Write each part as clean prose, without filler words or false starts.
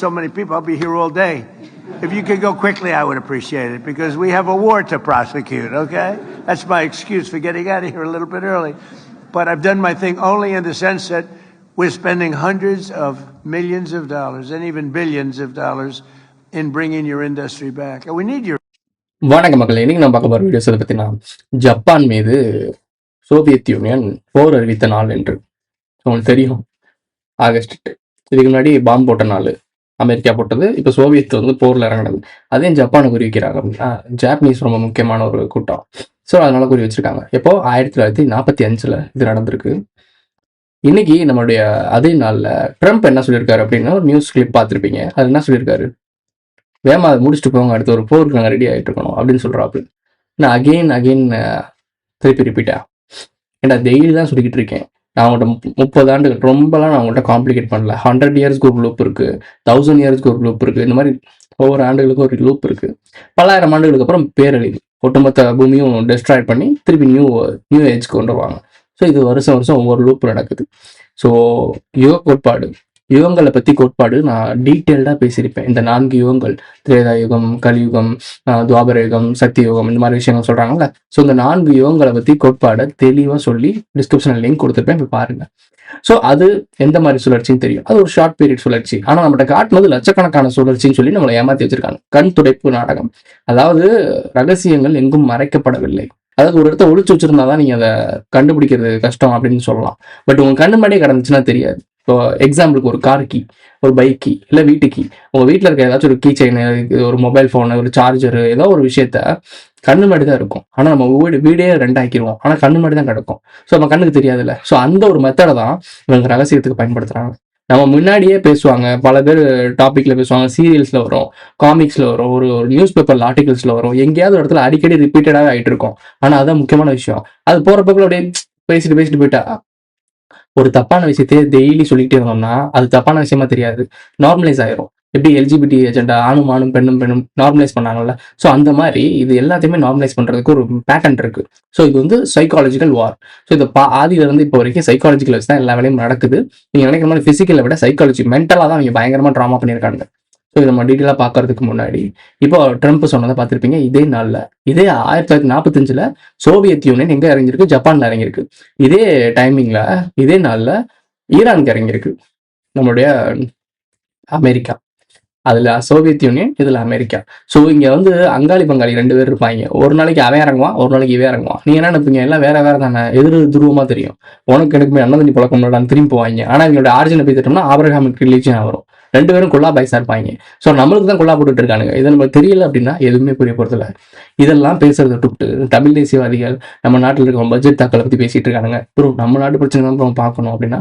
So many people, I'll be here all day. If you could go quickly, I would appreciate it, because we have a war to prosecute, okay? That's my excuse for getting out of here a little bit early. But I've done my thing only in the sense that we're spending hundreds of millions of dollars and even billions of dollars in bringing your industry back. And we need your... வணக்கம் மக்களே, இன்னைக்கு நம்ம பார்க்க போகிற videos எதை பற்றினா, Japan மீது Soviet union போர் அறிவித்த நாள் என்று உங்களுக்கு தெரியும். ஆகஸ்ட் 8. இதுக்கு முன்னாடி பாம்பு போட்ட நாள் அமெரிக்கா போட்டது. இப்போ சோவியத் வந்து போரில் இறங்கினது. அதையும் ஜப்பானை குறி வைக்கிறாங்க அப்படின்னா, ஜாப்பனீஸ் ரொம்ப முக்கியமான ஒரு கூட்டம். ஸோ அதனால குறி வச்சிருக்காங்க. எப்போ 1945 இது நடந்திருக்கு. இன்னைக்கு நம்மளுடைய அதே நாளில் ட்ரம்ப் என்ன சொல்லியிருக்காரு அப்படின்னா, ஒரு நியூஸ் கிளிப் பார்த்துருப்பீங்க. அது என்ன சொல்லியிருக்காரு, வேமா அதை முடிச்சுட்டு போங்க, அடுத்த ஒரு போருக்கு நாங்கள் ரெடி ஆகிட்டு இருக்கணும் அப்படின்னு சொல்கிறாப்பு. நான் அகெயின் திருப்பி ரிப்பீட்டா ஏன்டா டெய்லி தான் சொல்லிக்கிட்டு இருக்கேன். நான் அவங்கள்ட்ட 30 ஆண்டுகள் ரொம்பலாம் நான் அவங்கள்ட்ட காம்ப்ளிகேட் பண்ணல. 100 இயர்ஸ்க்கு ஒரு லூப் இருக்குது, 1000 இயர்ஸ்க்கு ஒரு லூப் இருக்குது. இந்த மாதிரி ஒவ்வொரு ஆண்டுகளுக்கும் ஒரு லூப் இருக்குது. பல்லாயிரம் ஆண்டுகளுக்கு அப்புறம் பேரழிவு, ஒட்டுமொத்த பூமியும் டெஸ்ட்ராய் பண்ணி திருப்பி நியூ ஏஜ்க்கு கொண்டு வருவாங்க. ஸோ இது வருஷம் ஒவ்வொரு லூப் நடக்குது. ஸோ கோட்பாடு, யுகங்களை பற்றி கோட்பாடு நான் டீட்டெயில்டாக பேசியிருப்பேன். இந்த 4 யுகங்கள், திரேதா யுகம், கலியுகம், துவாபர யுகம், சக்தி யுகம், இந்த மாதிரி விஷயங்கள் சொல்கிறாங்கல்ல. ஸோ இந்த 4 யுகங்களை பற்றி கோட்பாடை தெளிவாக சொல்லி டிஸ்கிரிப்ஷனில் லிங்க் கொடுத்துருப்பேன், போய் பாருங்க. ஸோ அது எந்த மாதிரி சுழற்சின்னு தெரியும். அது ஒரு ஷார்ட் பீரியட் சுழற்சி. ஆனால் நம்மகிட்ட காட்டுனது லட்சக்கணக்கான சுழற்சின்னு சொல்லி நம்மளை ஏமாற்றி வச்சிருக்காங்க. கண் துடைப்பு நாடகம். அதாவது ரகசியங்கள் எங்கும் மறைக்கப்படவில்லை. அதாவது ஒரு இடத்த ஒழிச்சு வச்சிருந்தா தான் நீங்கள் அதை கண்டுபிடிக்கிறது கஷ்டம் அப்படின்னு சொல்லலாம். பட் உங்கள் கண்ணு முன்னாடியே கிடந்துச்சுன்னா தெரியாது. இப்போ எக்ஸாம்பிளுக்கு ஒரு கார் கீ, ஒரு பைக் கீ, இல்லை வீட்டு கீ, உங்கள் வீட்டில் இருக்க ஏதாச்சும் ஒரு கீ செயின், ஒரு மொபைல் ஃபோனு, ஒரு சார்ஜரு, ஏதோ ஒரு விஷயத்த கண்ணு முன்னாடி தான் இருக்கும். ஆனால் நம்ம வீடே ரெண்டாக்கிடுவோம், ஆனால் கண்ணு முன்னாடி தான் கிடக்கும். ஸோ நம்ம கண்ணுக்கு தெரியாதுல்ல. ஸோ அந்த ஒரு மெத்தடை தான் இவங்க ரகசியத்துக்கு பயன்படுத்துகிறாங்க. நம்ம முன்னாடியே பேசுவாங்க, பல பேர் டாப்பிக்கில் பேசுவாங்க, சீரியல்ஸில் வரும், காமிக்ஸில் வரும், ஒரு நியூஸ் பேப்பர் ஆர்டிகல்ஸில் வரும், எங்கேயாவது ஒரு இடத்துல அடிக்கடி ரிப்பீட்டடாகவே ஆகிட்டு இருக்கும். ஆனால் அதான் முக்கியமான விஷயம். அது போகிற பக்கம் அப்படியே பேசிட்டு போயிட்டா ஒரு தப்பான விஷயத்தையே டெய்லி சொல்லிக்கிட்டே இருந்தோம்னா அது தப்பான விஷயமா தெரியாது, நார்மலைஸ் ஆயிரும். எப்படி எல்ஜிபிடி ஏஜெண்டா ஆணும் பெண்ணும் நார்மலைஸ் பண்ணாங்கல்ல. ஸோ அந்த மாதிரி இது எல்லாத்தையுமே நார்மலைஸ் பண்ணுறதுக்கு ஒரு பேட்டர்ன் இருக்குது. ஸோ இது வந்து சைக்காலஜிக்கல் வார். ஸோ இதை ஆதியிலேருந்து இப்போ வரைக்கும் சைக்காலஜிக்கல் வச்சு தான் எல்லா வேலையும் நடக்குது. நீங்கள் நினைக்கிற மாதிரி ஃபிசிக்கலை விட சைக்காலஜி, மென்டலாக தான் அவங்க பயங்கரமாக ட்ராமா பண்ணியிருக்காங்க. ஸோ இதை நம்ம டீட்டெயிலாக பார்க்கறதுக்கு முன்னாடி இப்போ ட்ரம்ப் சொன்னதை பார்த்துருப்பீங்க. இதே நாளில், இதே 1945 சோவியத் யூனியன் எங்கே இறங்கியிருக்கு, ஜப்பானில் இறங்கியிருக்கு. இதே டைமிங்கில், இதே நாளில் ஈரானுக்கு இறங்கியிருக்கு நம்மளுடைய அமெரிக்கா. அதில் சோவியத் யூனியன், இதில் அமெரிக்கா. ஸோ இங்கே வந்து அங்காளி பங்காளி 2 பேர் இருப்பாங்க. ஒரு நாளைக்கு அவன் இறங்குவான், ஒரு நாளைக்கு இவன் இறங்குவான். நீங்கள் என்ன நினைப்பீங்க, எல்லாம் வேற தானே, துருவமாக தெரியும். உனக்கு எனக்குமே அண்ணன் தண்ணி பழக்கம் இல்லடான்னு திரும்பி போவாங்க. ஆனால் இவங்களோட ஆரிஜினை பார்த்துட்டோம்னா ஆபிரகாமிக் ரிலீஜியன் வரும். 2 பேரும் கொல்லா பாய்ஸா இருப்பாங்க. ஸோ நம்மளுக்கு தான் கொல்லா போட்டுட்டு இருக்கானுங்க. இதை நமக்கு தெரியல அப்படின்னா எதுவுமே புரிய போகிறதில்ல. இதெல்லாம் பேசுறதை விட்டுவிட்டு தமிழ் தேசியவாதிகள் நம்ம நாட்டில் இருக்க பட்ஜெட் தாக்கலை பற்றி பேசிட்டு இருக்கானுங்க. ப்ரோ நம்ம நாட்டு பிரச்சனை தான் ப்ரோ பார்க்கணும் அப்படின்னா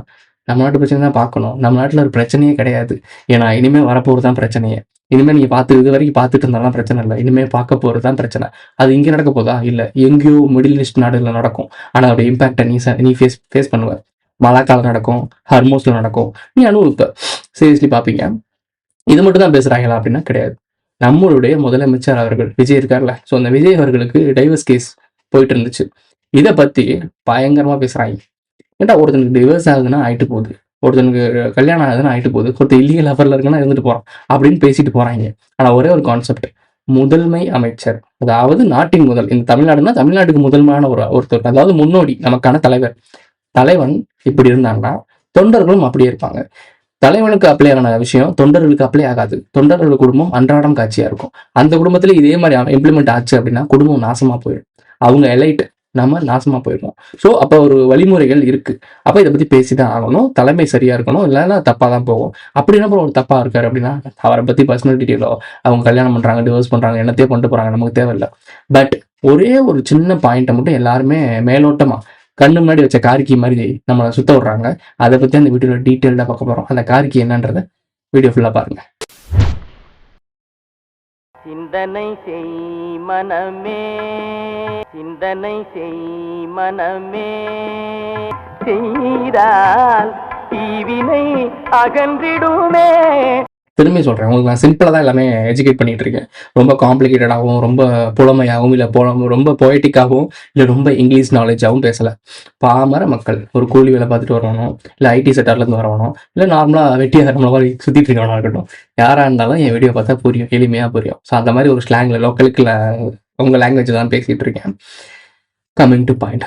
நம்ம நாட்டு பிரச்சனை தான் பார்க்கணும். நம்ம நாட்டில் ஒரு பிரச்சனையே கிடையாது. ஏன்னா இனிமேல் வரப்போகிறது தான் பிரச்சனையே. இனிமேல் நீங்கள் இது வரைக்கும் பார்த்துட்டு இருந்தாலும் பிரச்சனை இல்லை, இனிமேல் பார்க்க போகிறது தான் பிரச்சனை. அது இங்கே நடக்க போதா இல்லை, எங்கேயோ மிடில் ஈஸ்ட் நாடுகளில் நடக்கும். ஆனால் அதோட இம்பாக்டை நீ ஃபேஸ் பண்ணுவ. மலாக்கால நடக்கும், ஹர்மோஸில் நடக்கும், நீ அனுபவிப்ப, சீரியஸ்லி பார்ப்பீங்க. இது மட்டும் தான் பேசுகிறாங்களா அப்படின்னா கிடையாது. நம்மளுடைய முதலமைச்சர் அவர்கள் விஜய் இருக்கார்ல, ஸோ அந்த விஜய் அவர்களுக்கு டைவர்ஸ் கேஸ் போயிட்டு இருந்துச்சு. இதை பற்றி பயங்கரமாக பேசுகிறாங்க. ஏன்டா ஒருத்தனுக்கு டிவோர்ஸ் ஆகுதுன்னா ஆகிட்டு போகுது, ஒருத்தனுக்கு கல்யாணம் ஆகுதுன்னா ஆகிட்டு போகுது, ஒருத்தர் இல்லீகல் அஃபரில் இருக்குன்னா இருந்துட்டு போகிறான் அப்படின்னு பேசிட்டு போகிறாங்க. ஆனால் ஒரே ஒரு கான்செப்ட், முதன்மை அமைச்சர், அதாவது நாட்டின் முதல், இந்த தமிழ்நாடுனா தமிழ்நாட்டுக்கு முதன்மையான ஒருத்தர், அதாவது முன்னோடி, நமக்கான தலைவன் இப்படி இருந்தாங்கன்னா தொண்டர்களும் அப்படியே இருப்பாங்க. தலைவனுக்கு அப்ளை ஆன விஷயம் தொண்டர்களுக்கு அப்ளை ஆகாது. தொண்டர்கள் குடும்பம் அன்றாடம் காட்சியாக இருக்கும். அந்த குடும்பத்தில் இதே மாதிரி இம்ப்ளிமெண்ட் ஆச்சு அப்படின்னா குடும்பம் நாசமாக போயிடும். அவங்க எலைட், நம்ம நாசமாக போயிடுவோம். ஸோ அப்போ ஒரு வழிமுறைகள் இருக்குது. அப்போ இதை பற்றி பேசி தான் ஆகணும். தலைமை சரியாக இருக்கணும், இல்லைன்னா தப்பாக தான் போகும். அப்படின்னா அப்புறம் ஒரு தப்பாக இருக்கார் அப்படின்னா அவரை பற்றி பர்சனல் டீட்டெயிலோ, அவங்க கல்யாணம் பண்ணுறாங்க, டிவோர்ஸ் பண்ணுறாங்க, என்னத்தையோ பண்ணிட்டு போகிறாங்க, நமக்கு தேவையில்லை. பட் ஒரே ஒரு சின்ன பாயிண்ட்டை மட்டும் எல்லாருமே மேலோட்டமாக கண்ணு முன்னாடி வச்ச காரிக்கி மாதிரி நம்மளை சுத்த விட்றாங்க. அதை பற்றி அந்த வீடியோவில் டீட்டெயில்டாக பார்க்க போகிறோம். அந்த காரிக்கி என்னன்றதை வீடியோ ஃபுல்லாக பாருங்கள். சிந்தனை செய் மனமே, சிந்தனை செய் மனமே, செய்தால் தீவினை அகன்றிடுமே. திரும்பி சொல்கிறேன், உங்களுக்கு நான் சிம்பிளாக தான் எல்லாமே எஜுகேட் பண்ணிகிட்டு இருக்கேன். ரொம்ப காம்ப்ளிகேட்டடாகவும், ரொம்ப புலமையாகவும், இல்லை ரொம்ப பொயட்டிக்காகவும், இல்லை ரொம்ப இங்கிலீஷ் நாலேஜாகவும் பேசலை. பாமர மக்கள், ஒரு கூலி வேலை பார்த்துட்டு வரணும், இல்லை ஐடி செக்டார்லேருந்து வரணும், இல்லை நார்மலாக வெட்டியாக நம்மள மாதிரி சுற்றிட்டு இருக்கவனா இருக்கட்டும், யாராக இருந்தாலும் என் வீடியோ பார்த்தா புரியும், எளிமையாக புரியும். ஸோ அந்த மாதிரி ஒரு ஸ்லாங்கில் லோக்கலுக்கு உங்கள் லாங்குவேஜ் தான் பேசிகிட்டு இருக்கேன். கம்மிங் டு பாயிண்ட்,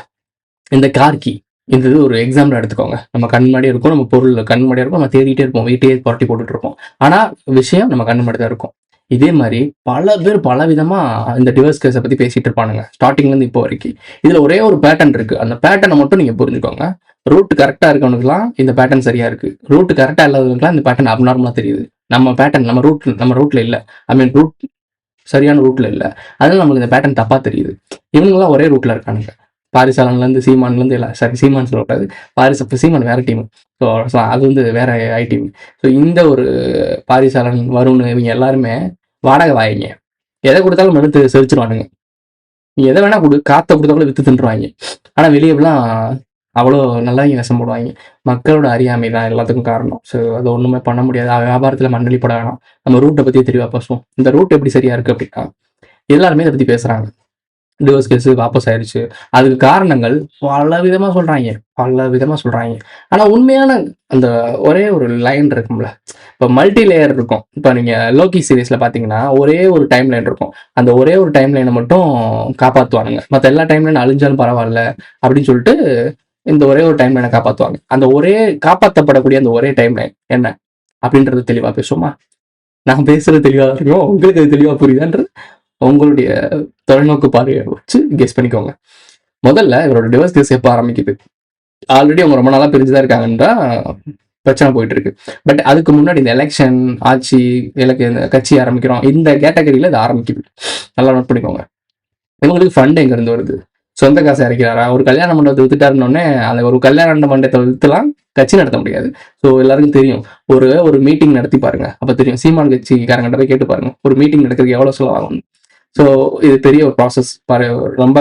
இந்த கார் கீ, இந்த இது ஒரு எக்ஸாம்பிள் எடுத்துக்கோங்க. நம்ம கண் முன்னாடியே இருக்கும், நம்ம பொருள் கண் முன்னாடியே இருக்கும், நம்ம தேடிட்டே இருப்போம், வீட்டையே புரட்டி போட்டுட்டு இருப்போம். ஆனால் விஷயம் நம்ம கண் முன்னாடி தான் இருக்கும். இதே மாதிரி பல பேர் பல விதமாக இந்த டிவோர்ஸ் கேஸை பற்றி பேசிகிட்டு இருப்பானுங்க, ஸ்டார்டிங்லேருந்து இப்போ வரைக்கும். இதில் ஒரே ஒரு பேட்டர்ன் இருக்குது. அந்த பேட்டர்னை மட்டும் நீங்கள் புரிஞ்சுக்கோங்க. ரூட் கரெக்டாக இருக்கவனுக்குலாம் இந்த பேட்டர்ன் சரியாக இருக்குது, ரூட் கரெக்டாக இல்லாதவங்களுக்குலாம் இந்த பேட்டர்ன் அப்நார்மலாக தெரியுது. நம்ம பேட்டர்ன் நம்ம ரூட்டில் இல்லை, ஐ மீன் ரூட் சரியான ரூட்டில் இல்லை, அதனால நமக்கு இந்த பேட்டர்ன் தப்பாக தெரியுது. இவங்கெல்லாம் ஒரே ரூட்டில் இருக்கானுங்க. பாரிசாலன்லேருந்து சீமான்லேருந்து எல்லாம், சாரி சீமான் சொல்லக்கூடாது, சீமான் வேறு டீமு. ஸோ அது வந்து வேறு ஐ டீம். ஸோ இந்த ஒரு பாரிசாலன் வருண் இவங்க எல்லாருமே வாடகை வாங்கிங்க, எதை கொடுத்தாலும் மறுத்து செரிச்சிருவானுங்க. நீ எதை வேணா கொடு, காற்றை கொடுத்தா கூட விற்று தின்றுவாங்க. ஆனால் வெளியெல்லாம் அவ்வளோ நல்லா விஷம் போடுவாங்க. மக்களோட அறியாமை தான் எல்லாத்துக்கும் காரணம். ஸோ அது ஒன்றுமே பண்ண முடியாது. வியாபாரத்தில் மண்ணலி போட வேணாம். நம்ம ரூட்டை பற்றி தெளிவாக பேசுவோம். இந்த ரூட் எப்படி சரியாக இருக்குது அப்படின்னா, எல்லாருமே இதை பற்றி பேசுகிறாங்க. டிவோர்ஸ் கேஸு வாபஸ் ஆயிடுச்சு, அதுக்கு காரணங்கள் பல விதமாக சொல்கிறாங்க. ஆனால் உண்மையான அந்த ஒரே ஒரு லைன் இருக்கும்ல, இப்போ மல்டி லேயர் இருக்கும். இப்போ நீங்கள் லோக்கி சீரீஸில் பார்த்தீங்கன்னா ஒரே ஒரு டைம் லைன் இருக்கும். அந்த ஒரே ஒரு டைம் லைனை மட்டும் காப்பாற்றுவானுங்க. மற்ற எல்லா டைம் லைன் அழிஞ்சாலும் பரவாயில்ல அப்படின்னு சொல்லிட்டு இந்த ஒரே ஒரு டைம் லைனை காப்பாற்றுவாங்க. அந்த ஒரே காப்பாற்றப்படக்கூடிய அந்த ஒரே டைம் லைன் என்ன அப்படின்றது தெளிவாக பேசுவோமா? நான் பேசுகிறது தெளிவாக இருக்கும், உங்களுக்கு அது தெளிவாக புரியுதான்றது உங்களுடைய தொலைநோக்கு பார்வையை வச்சு கெஸ் பண்ணிக்கோங்க. முதல்ல இவரோட டிவோர்ஸ் கேஸ் எப்போ ஆரம்பிக்குது? ஆல்ரெடி அவங்க ரொம்ப நாளாக பிரிஞ்சுதான் இருக்காங்கன்றா பிரச்சனை போயிட்டு இருக்கு. பட் அதுக்கு முன்னாடி இந்த எலெக்ஷன், ஆட்சி, இந்த கட்சி ஆரம்பிக்கிறோம், இந்த கேட்டகரியில் இது ஆரம்பிக்குது. நல்லா நோட் பண்ணிக்கோங்க. இவங்களுக்கு ஃபண்ட் எங்கேருந்து வருது? சொந்த காசை இறக்கிறாரா? ஒரு கல்யாண மண்டபத்தை வித்துட்டாருன்னொடனே அந்த ஒரு கல்யாண மண்டபத்தை வித்துலாம் கட்சி நடத்த முடியாது. ஸோ எல்லாருக்கும் தெரியும். ஒரு மீட்டிங் நடத்தி பாருங்க, அப்போ தெரியும். சீமான் கட்சிக்காரங்கிட்ட போய் கேட்டு பாருங்க, ஒரு மீட்டிங் நடக்கிறதுக்கு எவ்வளோ செலவாகும். ஸோ இது பெரிய ஒரு ப்ராசஸ், ரொம்ப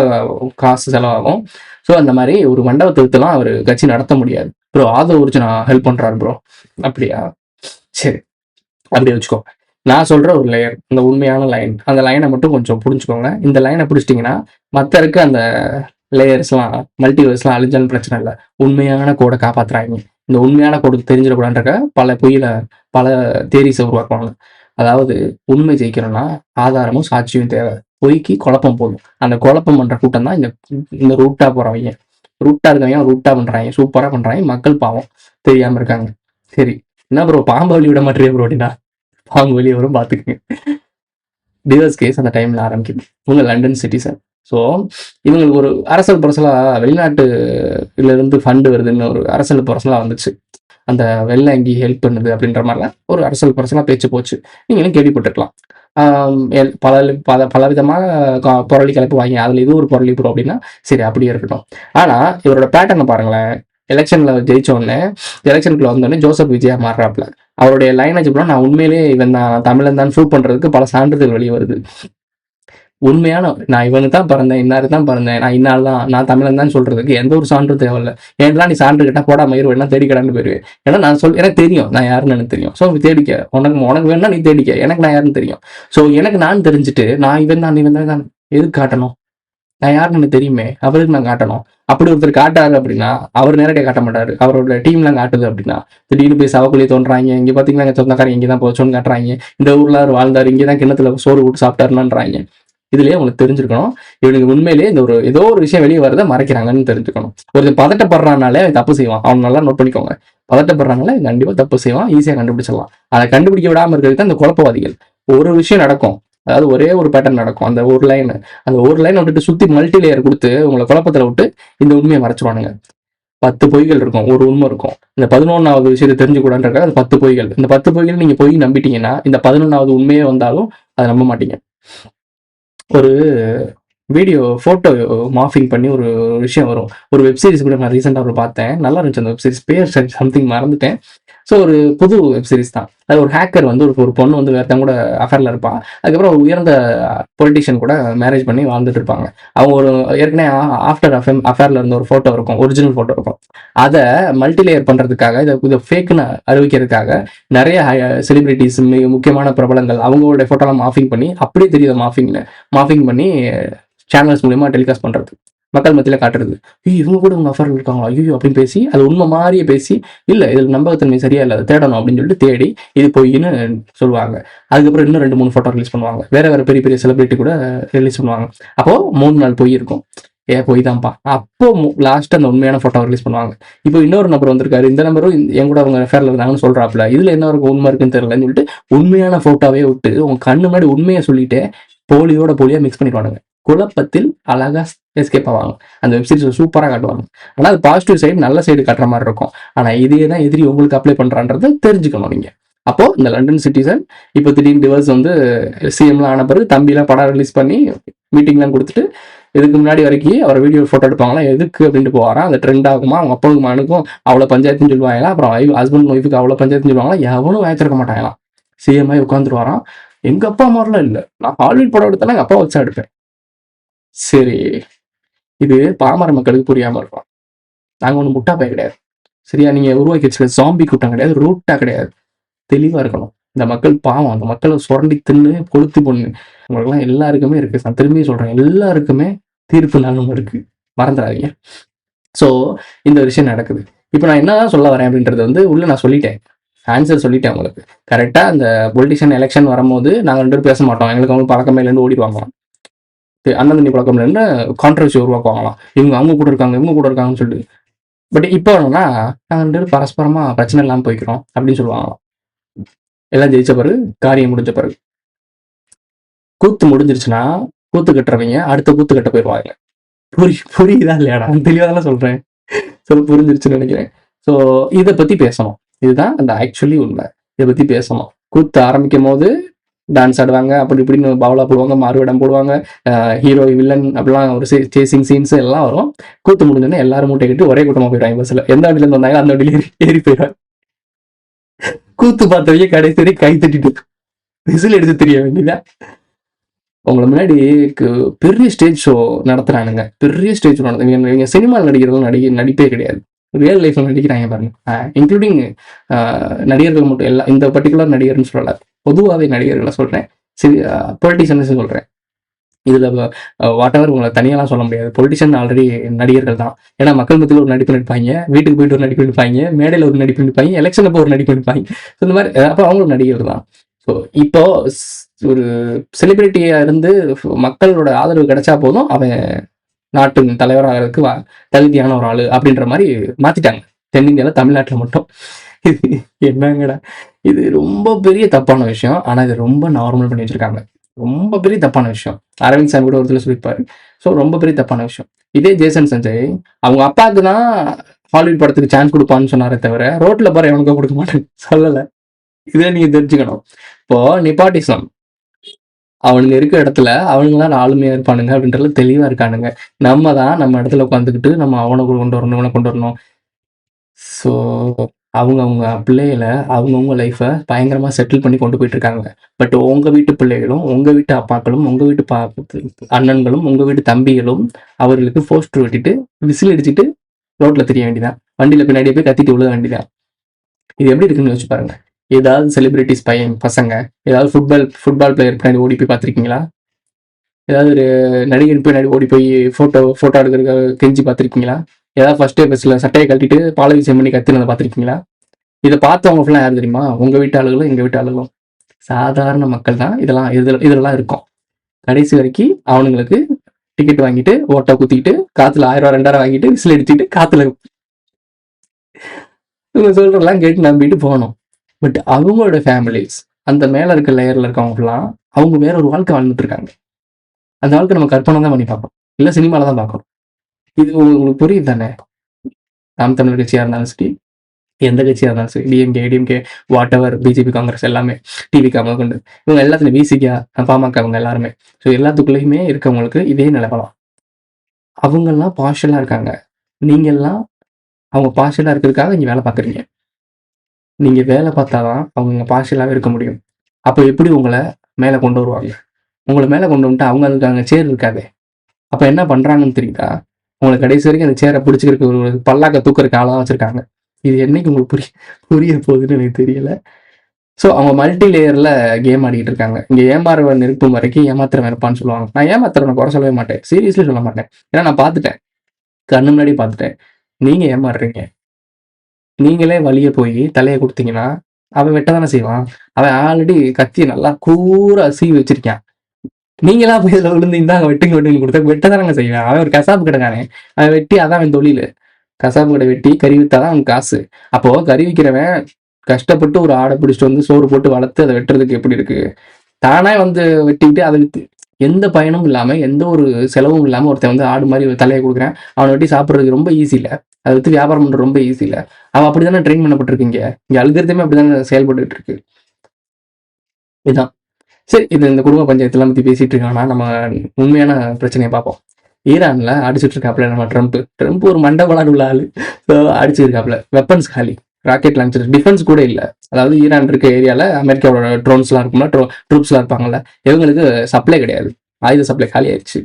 காசு செலவாகும். ஸோ அந்த மாதிரி ஒரு மண்டபத்தை வித்துலாம் அவர் கட்சி நடத்த முடியாது. ப்ரோ ஆதவ ஒரிஜினா ஹெல்ப் பண்ணுறாரு ப்ரோ, அப்படியா? சரி, அப்படியே வச்சுக்கோங்க. நான் சொல்கிற ஒரு லேயர், இந்த உண்மையான லைன், அந்த லைனை மட்டும் கொஞ்சம் புரிஞ்சுக்கோங்க. இந்த லைனை பிடிச்சிட்டிங்கன்னா மற்ற இருக்க அந்த லேயர்ஸ்லாம், மல்டிவர்ஸ்லாம் அழிஞ்சாலும் பிரச்சனை இல்லை. உண்மையான கோடை காப்பாற்றுறாங்க. இந்த உண்மையான கோடுக்கு தெரிஞ்சிடக்கூடாதுன்ற பல தேரிஸை உருவாக்குவாங்க. அதாவது உண்மை ஜெயிக்கணும்னா ஆதாரமும் சாட்சியும் தேவை. பொய்க்கு குழப்பம் போதும். அந்த குழப்பம் பண்ணுற கூட்டம் தான் இந்த ரூட்டா போகிறவங்க. ரூட்டா இருக்கவங்க ரூட்டா பண்ணுறாங்க, சூப்பராக பண்ணுறாங்க. மக்கள் பாவம் தெரியாமல் இருக்காங்க. சரி, என்ன ப்ரோ பாம்பு வழி விட மாட்டேறியா ப்ரோ அப்படின்னா, பாம்பு வெளியே வரும் பார்த்துக்குங்க. டிவோர்ஸ் கேஸ் அந்த டைமில் ஆரம்பிக்குது. இவங்க லண்டன் சிட்டிசன். ஸோ இவங்களுக்கு ஒரு அரசல் புரசலாக வெளிநாட்டுலேருந்து ஃபண்டு வருதுன்னு ஒரு அரசல் புரசலாக வந்துச்சு. அந்த வெள்ளை அங்கி ஹெல்ப் பண்ணுது அப்படின்ற மாதிரிலாம் ஒரு அரசல் பரசலாக பேச்சு போச்சு. நீங்களும் கேள்விப்பட்டிருக்கலாம். பல விதமாக புரளி கிளப்புவாங்க. அதில் இது ஒரு புரளி ப்ரோ அப்படின்னா சரி, அப்படியே இருக்கட்டும். ஆனால் இவரோட பேட்டர்னை பாருங்களேன். எலெக்ஷனில் ஜெயிச்சோடனே, எலெக்ஷனுக்குள்ள வந்தோடனே ஜோசப் விஜயா மாறுறாப்புல. அவருடைய லைனேஜ் கூட நான் உண்மையிலேயே இவன் தான் தமிழன் தான் ப்ரூவ் பண்ணுறதுக்கு பல சான்றிதழ் வெளியே வருது. உண்மையான நான் இவனுக்கு தான் பிறந்தேன், இன்னாரு தான் பிறந்தேன், நான் இன்னால் தான், நான் தமிழன் தான் சொல்றதுக்கு எந்த ஒரு சான்று தேவையில்லை. ஏன்னா நீ சான்று கேட்டால் போடா மயிர் வேணா தேடிக்கடான்னு போயிருவேன். ஏன்னா எனக்கு தெரியும் நான் யாருன்னு எனக்கு தெரியும். ஸோ தேடிக்க, உனக்கு வேணா நீ தேடிக்க, எனக்கு நான் யாருன்னு தெரியும். ஸோ எனக்கு நான் தெரிஞ்சுட்டு நான் இவன் தான் எதுக்கு காட்டணும்? நான் யாருன்னு எனக்கு தெரியுமே, அவருக்கு நான் காட்டணும். அப்படி ஒருத்தர் காட்டாரு அப்படின்னா அவர் நேரடியாக காட்ட மாட்டாரு. அவரோட டீம்லாம் காட்டுது அப்படின்னா திடீர்னு போய் சவக்குள்ளே தோன்றாங்க. இங்கே பார்த்தீங்கன்னா சொந்தக்காரங்க இங்கே தான் போச்சோன்னு காட்டுறாங்க. இந்த ஊர்ல அவர் வாழ்ந்தாரு, இங்கே தான் கிணத்துல சோறு விட்டு சாப்பிட்டாருன்னுறாங்க. இதுலயே உங்களுக்கு தெரிஞ்சிருக்கணும், இவனுக்கு உண்மையிலேயே ஏதோ ஒரு விஷயம் வெளியே வரதை மறைக்கிறாங்கன்னு தெரிஞ்சுக்கணும். ஒருத்தர் பதட்டப்படுறானாலே தப்பு செய்வான். அவன் நல்லா நோட் பண்ணிக்கோங்க. பதட்டப்படுறானால கண்டிப்பா தப்பு செய்வான், ஈஸியா கண்டுபிடிச்சிடலாம். அதை கண்டுபிடிக்க விடாம இருக்கிறது தான் இந்த குழப்பவாதிகள். ஒரு விஷயம் நடக்கும், அதாவது ஒரே ஒரு பேட்டர்ன் நடக்கும். அந்த ஒரு லைன் விட்டுட்டு சுத்தி மல்டி லேயர் கொடுத்து உங்களை குழப்பத்துல விட்டு இந்த உண்மையை மறைச்சிருவானுங்க. 10 பொய்கள் இருக்கும், ஒரு உண்மை இருக்கும். இந்த 11வது விஷயத்தை தெரிஞ்சுக்கூடாதுன்றக்காக அது 10 பொய்கள். இந்த 10 பொய்கள் நீங்க பொய் நம்பிட்டீங்கன்னா இந்த 11வது உண்மையே வந்தாலும் அதை நம்ப மாட்டீங்க. ஒரு வீடியோ ஃபோட்டோ மார்ஃபிங் பண்ணி ஒரு விஷயம் வரும். ஒரு வெப்சீரிஸ் கூட நான் ரீசெண்டாக பார்த்தேன், நல்லா இருந்துச்சு. அந்த வெப்சீரிஸ் பேர் சம்திங் மறந்துட்டேன். ஸோ ஒரு புது வெப் சீரிஸ் தான். அது ஒரு ஹேக்கர் வந்து ஒரு பொண்ணு வந்து வேறத்தவங்க கூட அஃபேர்ல இருப்பா. அதுக்கப்புறம் ஒரு உயர்ந்த பொலிட்டிஷியன் கூட மேரேஜ் பண்ணி வாழ்ந்துட்டு இருப்பாங்க. அவங்க ஒரு ஏற்கனவே ஆஃப்டர் அஃபேர்ல இருந்த ஒரு ஃபோட்டோ இருக்கும், ஒரிஜினல் ஃபோட்டோ இருக்கும். அதை மல்டிலேயர் பண்றதுக்காக, இதை ஃபேக்குன்னு அறிவிக்கிறதுக்காக நிறைய செலிபிரிட்டிஸ், மிக முக்கியமான பிரபலங்கள் அவங்களுடைய ஃபோட்டோலாம் மாஃபிங் பண்ணி, அப்படியே தெரியுது மாஃபிங் பண்ணி சேனல்ஸ் மூலியமா டெலிகாஸ்ட் பண்றது, மக்கள் மத்தியில காட்டுறது. இவங்க கூட உங்க அஃபேர்ல இருக்காங்களா, ஐயோ அப்படின்னு பேசி, அது உண்மை மாதிரியே பேசி, இல்ல இதுல நம்பகத்தன்மை சரியா இல்லை, அதை தேடணும் அப்படின்னு சொல்லிட்டு தேடி இது பொய்ன்னு சொல்லுவாங்க. அதுக்கப்புறம் இன்னும் 2-3 ஃபோட்டோ ரிலீஸ் பண்ணுவாங்க. வேற பெரிய பெரிய செலிபிரிட்டி கூட ரிலீஸ் பண்ணுவாங்க. அப்போ 3 நாள் பொய் இருக்கும். பொய் தான்ப்பா. அப்போ லாஸ்ட் அந்த உண்மையான ஃபோட்டோ ரிலீஸ் பண்ணுவாங்க. இப்போ இன்னொரு நம்பர் வந்திருக்காரு, இந்த நம்பரும் என் கூட அவங்க அஃபேர்ல இருந்தாங்கன்னு சொல்றாப்ல, இதுல என்ன இருக்கும் உண்மை இருக்குன்னு தெரியலன்னு சொல்லிட்டு உண்மையான ஃபோட்டோவே விட்டு உங்க கண்ணு முன்னாடி உண்மையை சொல்லிட்டு போலியா மிக்ஸ் பண்ணிடுவானுங்க. குழப்பத்தில் அழகா எஸ்கேப் ஆவாங்க. அந்த வெப்சீரிஸ் சூப்பராக காட்டுவாங்க. ஆனால் அது பாசிட்டிவ் சைடு, நல்ல சைடு காட்டுற மாதிரி இருக்கும். ஆனால் இதே தான் எதிரி உங்களுக்கு அப்ளை பண்ணுறான்றதை தெரிஞ்சுக்கணும் நீங்கள். அப்போ இந்த லண்டன் சிட்டிசன் இப்போ திடீர்னு டிவர்ஸ் வந்து சிஎம்லாம் ஆன பிறகு தம்பிலாம் படம் ரிலீஸ் பண்ணி மீட்டிங்லாம் கொடுத்துட்டு, இதுக்கு முன்னாடி வரைக்கும் அவர் வீடியோ ஃபோட்டோ எடுப்பாங்களா, எதுக்கு அப்படின்ட்டு போவாராம். அந்த ட்ரெண்ட் ஆகுமா, அவங்க அப்பாவுக்கு மனுக்கும் அவ்வளோ பஞ்சாயத்துன்னு சொல்லுவாங்களா, அப்புறம் ஹஸ்பண்ட் ஒய்ஃபுக்கு அவ்வளோ பஞ்சாயத்துன்னு சொல்லுவாங்களா, எவனும் வாய்ச்சிருக்க மாட்டாங்களாம். சிஎம் ஆகி உட்காந்துருவாராம். எங்க அப்பா மாதிரிலாம் இல்லை, நான் ஹாலிவுட் படம் எடுத்தேன்னா எங்கள் அப்பா வச்சா எடுப்பேன். சரி, இது பாமர மக்களுக்கு புரியாம இருக்கும். நாங்க ஒண்ணு முட்டா பைய கிடையாது. சரியா? நீங்க உருவாக்கி வச்சுக்க ஜாம்பி கூட்டம் கிடையாது, ரூட்டா கிடையாது. தெளிவா இருக்கணும். இந்த மக்கள் பாவம், அந்த மக்களை சுரண்டி தின்னு கொளுத்தி பொண்ணு உங்களுக்குலாம் எல்லாருக்குமே இருக்கு. நான் திரும்பி சொல்றேன், எல்லாருக்குமே தீர்ப்பு நாளும் இருக்கு, மறந்துடாதீங்க. ஸோ இந்த விஷயம் நடக்குது. இப்போ நான் என்னதான் சொல்ல வரேன் அப்படின்றது வந்து உள்ள நான் சொல்லிட்டேன், ஆன்சர் சொல்லிட்டேன் உங்களுக்கு. கரெக்டா அந்த பொலிட்டிஷியன் எலெக்ஷன் வரும்போது நாங்கள் 2 பேரும் பேச மாட்டோம், எங்களுக்கு அவங்க பழக்கமே இல்லைன்னு ஓடிடுவாங்க. அண்ணன் தண்ணி பழக்கம் இல்லைன்னு கான்ட்ரவர்சி உருவாக்குவாங்களாம், அவங்க கூட இருக்காங்கன்னு சொல்லிட்டு. பட் இப்போ என்னன்னா, நாங்கள் 2 பேரும் பரஸ்பரமா பிரச்சனை இல்லாமல் போய்க்கிறோம் அப்படின்னு சொல்லுவாங்களாம். எல்லாம் ஜெயிச்ச பிறகு, காரியம் முடிஞ்ச பிறகு, கூத்து முடிஞ்சிருச்சுன்னா கூத்து கட்டுறவங்க அடுத்த கூத்து கட்ட போயிடுவாங்க. புரியுதா இல்லையாடா? தெளிவாக சொல்றேன். புரிஞ்சிருச்சுன்னு நினைக்கிறேன். ஸோ இதை பத்தி பேசணும். இதுதான் அந்த ஆக்சுவலி உண்மை. இதை பத்தி பேசணும். கூத்து ஆரம்பிக்கும் போது டான்ஸ் ஆடுவாங்க, அப்படி இப்படின்னு பாவலா போடுவாங்க, மாறுவிடம் போடுவாங்க, ஹீரோ வில்லன் அப்படிலாம் ஒரு சேசிங் சீன்ஸ் எல்லாம் வரும். கூத்து முடிஞ்சோடனே எல்லாரும் மூட்டை கட்டி ஒரே கூட்டமா போயிடுவாங்க. பஸ்ல எந்த வண்டியில இருந்து வந்தாங்க அந்த வண்டியில ஏறி போயிடுவாங்க. கூத்து பார்த்தவங்க கடைசி கை தட்டிட்டு விசில் எடுத்து தெரிய வேண்டியதான். உங்களை முன்னாடி பெரிய ஸ்டேஜ் ஷோ நடத்துறானுங்க, பெரிய ஸ்டேஜ் ஷோ நடத்துங்க. சினிமாவில் நடிக்கிறதும் நடிப்பே கிடையாது, ரியல் லைஃப்ல நடிக்கிறாங்க பாருங்க. இன்க்ளூடிங் நடிகர்கள் மட்டும், எல்லாம் இந்த பர்டிகுலர் நடிகர்னு சொல்லல, பொதுவாகவே நடிகர்களை சொல்றேன், பொலிட்டிஷியன்ஸ் சொல்றேன். இதுல வாட் எவர் உங்களை தனியெல்லாம் சொல்ல முடியாது. பொலிட்டிஷியன் ஆல்ரெடி நடிகர்கள் தான். ஏன்னா மக்கள் மத்தியில் ஒரு நடிப்பு நடிப்பாங்க, வீட்டுக்கு போயிட்டு ஒரு நடிப்பு நடிப்பாங்க, மேடையில் ஒரு நடிப்பு நடிப்பாங்க, எலெக்ஷன் அப்போ ஒரு நடிப்பு நடிப்பாங்க. இந்த மாதிரி அப்போ அவங்களும் நடிகர்கள் தான். ஸோ இப்போ ஒரு செலிபிரிட்டியா இருந்து மக்களோட ஆதரவு கிடைச்சா போதும் அவன் நாட்டின் தலைவராகிறதுக்கு தகுதியான ஒரு ஆளு அப்படின்ற மாதிரி மாத்திட்டாங்க தென்னிந்தியாவில், தமிழ்நாட்டில் மட்டும். இது என்னங்கடா, இது ரொம்ப பெரிய தப்பான விஷயம். ஆனா இது ரொம்ப நார்மல் பண்ணி வச்சிருக்காங்க. ரொம்ப பெரிய தப்பான விஷயம். அரவிந்த் சாமி கூட ஒருத்தர் சொல்லியிருப்பாரு. ஸோ ரொம்ப பெரிய தப்பான விஷயம். இதே ஜேசன் சஞ்சய் அவங்க அப்பாவுக்கு தான் ஹாலிவுட் படத்துக்கு சான்ஸ் கொடுப்பான்னு சொன்னாரே தவிர ரோட்ல பாரு எவனுக்கும் கொடுக்க மாட்டேன் சொல்லலை. இதை நீங்க தெரிஞ்சுக்கணும். இப்போ நிப்பாட்டிசம், அவனுங்க இருக்க இடத்துல அவனுங்க தான் ஆளுமையா இருப்பானுங்க அப்படின்றதுல தெளிவா இருக்கானுங்க. நம்ம தான் நம்ம இடத்துல உட்காந்துக்கிட்டு நம்ம அவனை கொண்டு வரணும், இவனை கொண்டு வரணும். ஸோ அவங்க பிள்ளைகளை அவங்கவுங்க லைஃப்பை பயங்கரமா செட்டில் பண்ணி கொண்டு போயிட்டு இருக்காங்க. பட் உங்க வீட்டு பிள்ளைகளும், உங்க வீட்டு அப்பாக்களும், உங்க வீட்டு அண்ணன்களும், உங்க வீட்டு தம்பிகளும் அவர்களுக்கு போஸ்டர் வெட்டிட்டு விசில் அடிச்சுட்டு ரோட்ல தெரிய வேண்டியதான், வண்டியில பின்னாடியே போய் கத்திட்டு விழுத வேண்டியதான். இது எப்படி இருக்குன்னு யோசிச்சு பாருங்க. ஏதாவது செலிபிரிட்டிஸ் பசங்க ஏதாவது ஃபுட்பால் பிளேயர் பின்னாடி ஓடி போய் பார்த்துருக்கீங்களா? ஏதாவது ஒரு நடிகர் பின்னாடி ஓடி போய் ஃபோட்டோ எடுக்கிறதுக்கு கெஞ்சி பார்த்துருக்கீங்களா? ஏதாவது ஃபர்ஸ்ட் டே பஸ்ல சட்டையை கட்டிட்டு பாலவிசம் பண்ணி கத்துனதை பார்த்துருக்கீங்களா? இதை பார்த்தவங்க ஃபுல்லாக யார் தெரியுமா? உங்க வீட்டு ஆளுகளும் எங்க வீட்டு ஆளுகளும் சாதாரண மக்கள் தான். இதெல்லாம் இருக்கும். கடைசி வரைக்கும் அவனுங்களுக்கு டிக்கெட் வாங்கிட்டு ஓட்டை குத்திக்கிட்டு காத்துல 1000 2000 வாங்கிட்டு விசில் அடிச்சுட்டு காத்துல இவங்க சொல்றதெல்லாம் கேட்டு நம்பிட்டு போகணும். பட் அவங்களோட ஃபேமிலிஸ், அந்த மேல இருக்க லேயர்ல இருக்கவங்கலாம் அவங்க வேற ஒரு வாழ்க்கை வாழ்ந்துட்டு இருக்காங்க. அந்த வாழ்க்கை நம்ம கற்பனை தான் பண்ணி பார்க்கணும், இல்லை சினிமால தான் பார்க்கணும். இது உங்களுக்கு புரியுது தானே? நாம் தமிழர் கட்சியா இருந்தாலும் சரி, எந்த கட்சியா இருந்தாலும் சரி, DMK ADMK what ever, BJP Congress எல்லாமே, டிவிகா கொண்டு இவங்க எல்லாத்துலையும் பிசிகா பாமக அவங்க எல்லாருமே. ஸோ எல்லாத்துக்குள்ளேயுமே இருக்கவங்களுக்கு இதே நிலவரம். அவங்கெல்லாம் பார்ஷலா இருக்காங்க, நீங்கெல்லாம் அவங்க பார்ஷலா இருக்கிறதுக்காக இங்க வேலை பார்க்குறீங்க. நீங்கள் வேலை பார்த்தா தான் அவங்க பார்ஷியலாகவே இருக்க முடியும். அப்போ எப்படி உங்களை மேலே கொண்டு வருவாங்க? உங்களை மேலே கொண்டு வந்துட்டு அவங்க அங்கே சேர் இருக்காதே. அப்போ என்ன பண்ணுறாங்கன்னு தெரியுதா? உங்களை கடைசி வரைக்கும் அந்த சேரை பிடிச்சிக்கிறதுக்கு ஒரு பல்லாக்க தூக்குறதுக்கு ஆளாக வச்சுருக்காங்க. இது என்னைக்கு உங்களுக்கு புரிய போகுதுன்னு எனக்கு தெரியல. ஸோ அவங்க மல்டி லேயரில் கேம் ஆடிட்டு இருக்காங்க. இங்கே ஏமாறுவன் இருக்கும் வரைக்கும் ஏமாத்திரவன் இருப்பான்னு சொல்லுவாங்க. நான் ஏமாத்திரவனை குறை சொல்லவே மாட்டேன், சீரியஸ்லி சொல்ல மாட்டேன். ஏன்னா நான் பார்த்துட்டேன், கண்ணு முன்னாடி பார்த்துட்டேன். நீங்கள் ஏமாறுறீங்க. நீங்களே வழிய போய் தலையை கொடுத்தீங்கன்னா அவன் வெட்ட தானே செய்வான். அவன் ஆல்ரெடி கத்தியை நல்லா கூரா சீவி வச்சிருக்கான். நீங்களா போய் இதில் விழுந்து இந்தாங்க வெட்டுன்னு கொடுத்தா வெட்ட தானங்க செய்வேன். அவன் ஒரு கசாப்பு கிடக்கானே, அவன் வெட்டி அதான் அவன் தொழில். கசாப்பு கடை வெட்டி கறி வித்தாதான் அவன் காசு. அப்போ கறி விற்கிறவன் கஷ்டப்பட்டு ஒரு ஆடை பிடிச்சிட்டு வந்து சோறு போட்டு வளர்த்து அதை வெட்டுறதுக்கு எப்படி இருக்கு? தானே வந்து வெட்டிக்கிட்டு அதை விற்று எந்த பயனும் இல்லாமல் எந்த ஒரு செலவும் இல்லாமல் ஒருத்தன் வந்து ஆடு மாதிரி தலையை கொடுக்குறேன், அவனை வெட்டி சாப்பிட்றதுக்கு ரொம்ப ஈஸி இல்லை. அதை விற்று வியாபாரம் பண்ணுறது ரொம்ப ஈஸி இல்லை. அவன் அப்படி தானே ட்ரெயின் பண்ணப்பட்டிருக்கீங்க. இங்கே அல்கரிதமே அப்படி தானே செயல்பட்டு இருக்கு. இதுதான் சரி. இந்த குடும்ப பஞ்சாயத்துலாம் பற்றி பேசிட்டு இருக்காங்கன்னா நம்ம உண்மையான பிரச்சனையை பார்ப்போம். ஈரானில் அடிச்சுட்டு இருக்காப்புல நம்ம ட்ரம்ப் ஒரு மண்டபலாடு உள்ள ஆள். ஸோ அடிச்சிருக்காப்புல, வெப்பன்ஸ் காலி, ராக்கெட் லான்ச்சர், டிஃபென்ஸ் கூட இல்லை. அதாவது ஈரான் இருக்க ஏரியாவில் அமெரிக்காவோட ட்ரோன்ஸ்லாம் இருக்கும்ல, ட்ரூப்ஸ்லாம் இருப்பாங்கல்ல, இவங்களுக்கு சப்ளை கிடையாது. ஆயுத சப்ளை காலி ஆயிடுச்சு.